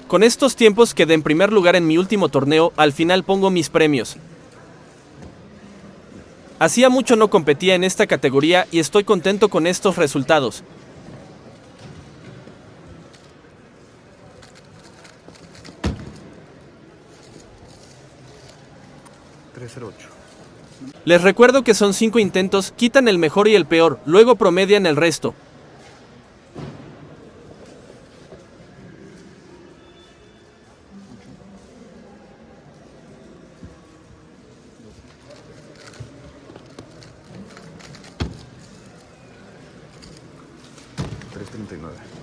Con estos tiempos quedé en primer lugar en mi último torneo, al final pongo mis premios. Hacía mucho no competía en esta categoría y estoy contento con estos resultados. Les recuerdo que son 5 intentos, quitan el mejor y el peor, luego promedian el resto. $3.39.